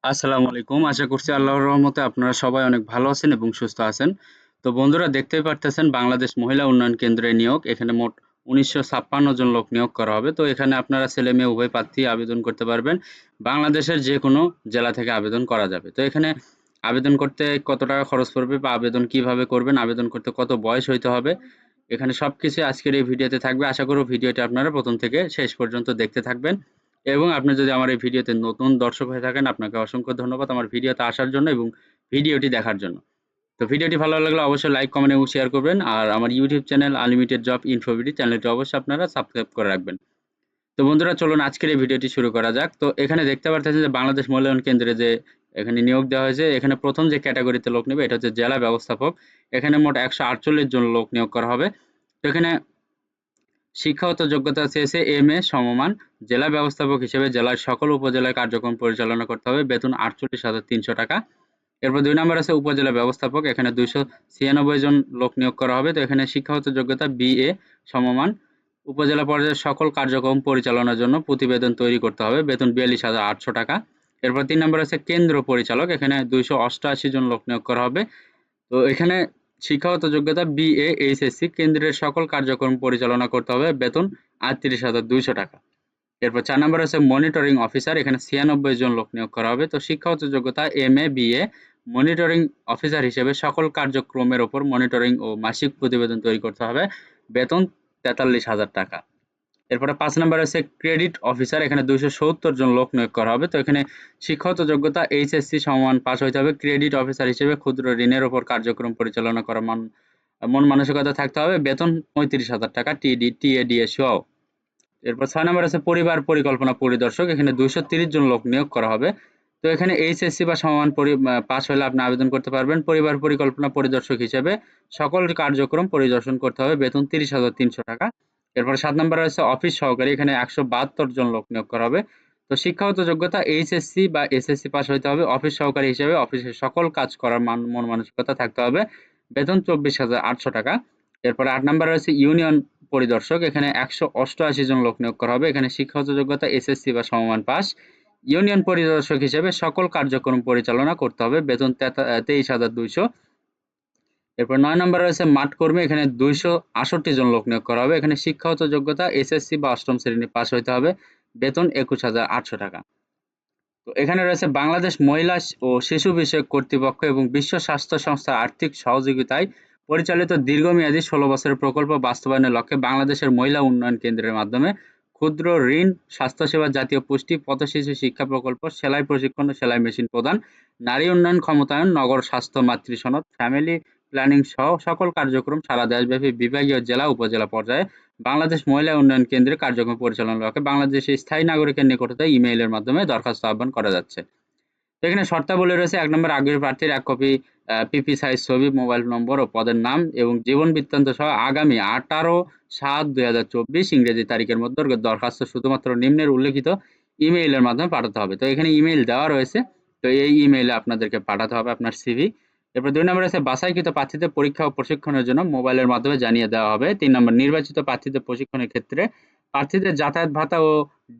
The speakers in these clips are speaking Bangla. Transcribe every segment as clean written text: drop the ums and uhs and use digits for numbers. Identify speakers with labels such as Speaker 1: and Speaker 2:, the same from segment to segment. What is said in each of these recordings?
Speaker 1: আসসালামু আলাইকুম। আশা করছি আল্লাহর রহমতে আপনারা সবাই অনেক ভালো আছেন এবং সুস্থ আছেন। তো বন্ধুরা দেখতেই পারতেছেন বাংলাদেশ মহিলা উন্নয়ন কেন্দ্রে নিয়োগ। এখানে মোট ১৯৫৬ জন লোক নিয়োগ করা হবে। তো এখানে আপনারা ছেলে-মেয়ে উভয় প্রার্থী আবেদন করতে পারবেন। বাংলাদেশের যেকোনো জেলা থেকে আবেদন করা যাবে। তো এখানে আবেদন করতে কত টাকা খরচ পড়বে বা আবেদন কিভাবে করবেন, আবেদন করতে কত বয়স হইতে হবে, এখানে সবকিছু আজকের এই ভিডিওতে থাকবে। আশা করব ভিডিওটি আপনারা প্রথম থেকে শেষ পর্যন্ত দেখতে থাকবেন। এবং আপনি যদি আমার এই ভিডিওতে নতুন দর্শক হয়ে থাকেন, আপনাকে অসংখ্য ধন্যবাদ আমার ভিডিওতে আসার জন্য এবং ভিডিওটি দেখার জন্য। তো ভিডিওটি ভালো লাগলে অবশ্যই লাইক, কমেন্ট এবং শেয়ার করবেন। আর আমার ইউটিউব চ্যানেল আনলিমিটেড জব ইনফোভিডি চ্যানেলটি অবশ্যই আপনারা সাবস্ক্রাইব করে রাখবেন। তো বন্ধুরা চলুন আজকের এই ভিডিওটি শুরু করা যাক। তো এখানে দেখতে পারতেছেন যে বাংলাদেশ মূল্যায়ন কেন্দ্রে যে এখানে নিয়োগ দেওয়া হয়েছে, এখানে প্রথম যে ক্যাটাগরিতে লোক নেবে এটা হচ্ছে জেলা ব্যবস্থাপক। এখানে মোট ১৪৮ জন লোক নিয়োগ করা হবে। তো এখানে শিক্ষাগত যোগ্যতা চেয়েছে এমএ সমমান। জেলা ব্যবস্থাপক হিসেবে জেলার সকল উপজেলায় কার্যক্রম পরিচালনা করতে হবে। বেতন ৪৮,৩০০ টাকা। এরপর ২ নম্বর আছে উপজেলা ব্যবস্থাপক। এখানে ২৯৬ জন লোক নিয়োগ করা হবে। তো এখানে শিক্ষাগত যোগ্যতা বিএ সমমান। উপজেলা পর্যায়ের সকল কার্যক্রম পরিচালনার জন্য প্রতিবেদন তৈরি করতে হবে। বেতন ৪২,৮০০ টাকা। এরপর ৩ নম্বর আছে কেন্দ্র পরিচালক। এখানে ২৮৮ জন লোক নিয়োগ করা হবে। তো এখানে শিক্ষাগত যোগ্যতা বিএ, এইচএসসি। কেন্দ্রের সকল কার্যক্রম পরিচালনা করতে হবে। বেতন ৩৮,২০০ টাকা। এরপর ৪ নম্বর আছে মনিটরিং অফিসার। এখানে ৯৬ জন লোক নিয়োগ করা হবে। তো শিক্ষাগত যোগ্যতা এমএ, বিএ। মনিটরিং অফিসার হিসেবে সকল কার্যক্রমের উপর মনিটরিং ও মাসিক প্রতিবেদন তৈরি করতে হবে। বেতন ৪৩,০০০ টাকা। এরপরে ৫ নম্বরে আছে ক্রেডিট অফিসার। এখানে ২৭০ জন লোক নিয়োগ করা হবে। তো এখানে শিক্ষাগত যোগ্যতা এইচএসসি সমমান পাস হইতে হবে। ক্রেডিট অফিসার হিসেবে ক্ষুদ্র ঋণের উপর কার্যক্রম পরিচালনা করা মন মানসিকতা থাকতে হবে। বেতন ৩৫,০০০ টাকা টিএডিএস সহ। এরপর ৬ নম্বর আছে পরিবার পরিকল্পনা পরিদর্শক। এখানে ২৩০ জন লোক নিয়োগ করা হবে। তো এখানে এইচএসসি বা সমমান পাস হলে আপনি আবেদন করতে পারবেন। পরিবার পরিকল্পনা পরিদর্শক হিসেবে সকল কার্যক্রম পরিদর্শন করতে হবে। বেতন ৩০,৩০০ টাকা। এরপর ৭ নম্বরে আছে অফিস সহকারী। এখানে ১৭২ জন লোক নিয়োগ করা হবে। তো শিক্ষাগত যোগ্যতা এইচএসসি বা এসএসসি পাস হইতে হবে। অফিস সহকারী হিসেবে অফিসের সকল কাজ করার মন মানসিকতা থাকতে হবে। বেতন ২৪,৮০০ টাকা। এরপরে ৮ নম্বরে রয়েছে ইউনিয়ন পরিদর্শক। এখানে ১৮৮ জন লোক নিয়োগ করা হবে। এখানে শিক্ষাগত যোগ্যতা এসএসসি বা সমমান পাস। ইউনিয়ন পরিদর্শক হিসেবে সকল কার্যক্রম পরিচালনা করতে হবে। বেতন ২৩,২০০। এরপর ৯ নম্বরে রয়েছে মাঠ কর্মী। এখানে ২৬৮ জন লোক নিয়োগ করা হবে। এখানে শিক্ষাগত যোগ্যতা এসএসসি বা অষ্টম শ্রেণী পাস হইতে হবে। বেতন ২১,৮০০ টাকা। তো এখানে রয়েছে বাংলাদেশ মহিলা ও শিশু বিষয়ক কর্তৃপক্ষ এবং বিশ্ব স্বাস্থ্য সংস্থার আর্থিক সহযোগিতায় পরিচালিত দীর্ঘমেয়াদী ১৬ বছরের প্রকল্প বাস্তবায়নের লক্ষ্যে বাংলাদেশের মহিলা উন্নয়ন কেন্দ্রের মাধ্যমে ক্ষুদ্র ঋণ, স্বাস্থ্যসেবা, জাতীয় পুষ্টি, পথশিশু শিক্ষা প্রকল্প, সেলাই প্রশিক্ষণ ও সেলাই মেশিন প্রদান, নারী উন্নয়ন ক্ষমতায়ন, নগর স্বাস্থ্য মাতৃ সনদ, ফ্যামিলি প্ল্যানিং সহ সকল কার্যক্রম সারা দেশব্যাপী বিভাগীয় জেলা উপজেলা পর্যায়ে বাংলাদেশ মহিলা উন্নয়ন কেন্দ্রে কার্যক্রম পরিচালনার লক্ষ্যে বাংলাদেশের স্থায়ী নাগরিকের নিকটতে ইমেইলের মাধ্যমে দরখাস্ত আহ্বান করা যাচ্ছে। তো এখানে শর্তাবলী রয়েছে ১ নম্বর আগ্রহী প্রার্থীর ১ কপি পিপি সাইজ ছবি, মোবাইল নম্বর ও পদের নাম এবং জীবন বৃত্তান্ত সহ আগামী ১৮/৭/২০২৪ ইংরেজি তারিখের মধ্যে দরখাস্ত শুধুমাত্র নিম্নের উল্লেখিত ইমেইলের মাধ্যমে পাঠাতে হবে। তো এখানে ইমেইল দেওয়া রয়েছে। তো এই ইমেইলে আপনাদেরকে পাঠাতে হবে আপনার সিভি। এরপর ২ নম্বরে আছে বাছাইকৃত প্রার্থীদের পরীক্ষা ও প্রশিক্ষণের জন্য মোবাইলের মাধ্যমে জানিয়ে দেওয়া হবে। ৩ নম্বর নির্বাচিত প্রার্থীদের প্রশিক্ষণের ক্ষেত্রে প্রার্থীদের যাতায়াত ভাতা ও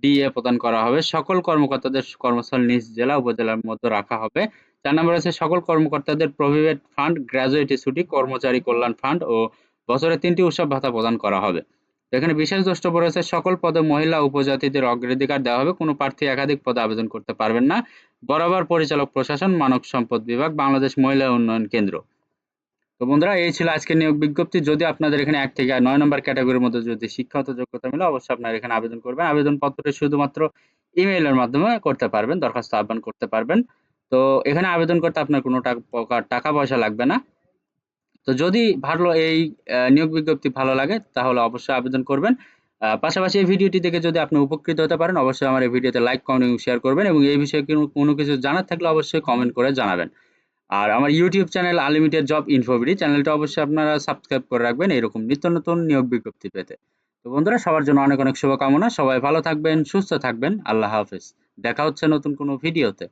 Speaker 1: ডিএ প্রদান করা হবে। সকল কর্মকর্তাদের কর্মস্থল নিজ জেলা উপজেলার মধ্যে রাখা হবে। ৪ নম্বরে আছে সকল কর্মকর্তাদের প্রভিডেন্ট ফান্ড, গ্র্যাজুইটি ছুটি, কর্মচারী কল্যাণ ফান্ড ও বছরে ৩ টি উৎসব ভাতা প্রদান করা হবে। এখানে বিশেষ দ্রষ্টব্য রয়েছে সকল পদে মহিলা উপজাতিদের অগ্রাধিকার দেওয়া হবে। কোনো প্রার্থী একাধিক পদে আবেদন করতে পারবেন না। বরাবর পরিচালক প্রশাসন, মানব সম্পদ বিভাগ, বাংলাদেশ মহিলা উন্নয়ন কেন্দ্র। তো বন্ধুরা এই ছিল আজকের নিয়োগ বিজ্ঞপ্তি। যদি আপনাদের এখানে ১ থেকে ৯ নম্বর ক্যাটাগরির মধ্যে যদি শিক্ষাগত যোগ্যতা মিলে অবশ্যই আপনারা এখানে আবেদন করবেন। আবেদনপত্রটি শুধুমাত্র ইমেইলের মাধ্যমে করতে পারবেন, দরখাস্ত আহ্বান করতে পারবেন। তো এখানে আবেদন করতে আপনার কোনো প্রকার টাকা পয়সা লাগবে না। তো যদি ভালো এই নিয়োগ বিজ্ঞপ্তি ভালো লাগে তাহলে অবশ্যই আবেদন করবেন। পাশাপাশি এই ভিডিওটি দেখে যদি আপনি উপকৃত হতে পারেন অবশ্যই আমার এই ভিডিওতে লাইক, কমেন্ট এবং শেয়ার করবেন এবং এই বিষয়ে কোনো কিছু জানার থাকলে অবশ্যই কমেন্ট করে জানাবেন। আর আমার ইউটিউব চ্যানেল আনলিমিটেড জব ইনফোভিডি চ্যানেলটা অবশ্যই আপনারা সাবস্ক্রাইব করে রাখবেন এরকম নিত্য নতুন নিয়োগ বিজ্ঞপ্তি পেতে। তো বন্ধুরা সবার জন্য অনেক অনেক শুভকামনা। সবাই ভালো থাকবেন, সুস্থ থাকবেন। আল্লাহ হাফেজ। দেখা হচ্ছে নতুন কোনো ভিডিওতে।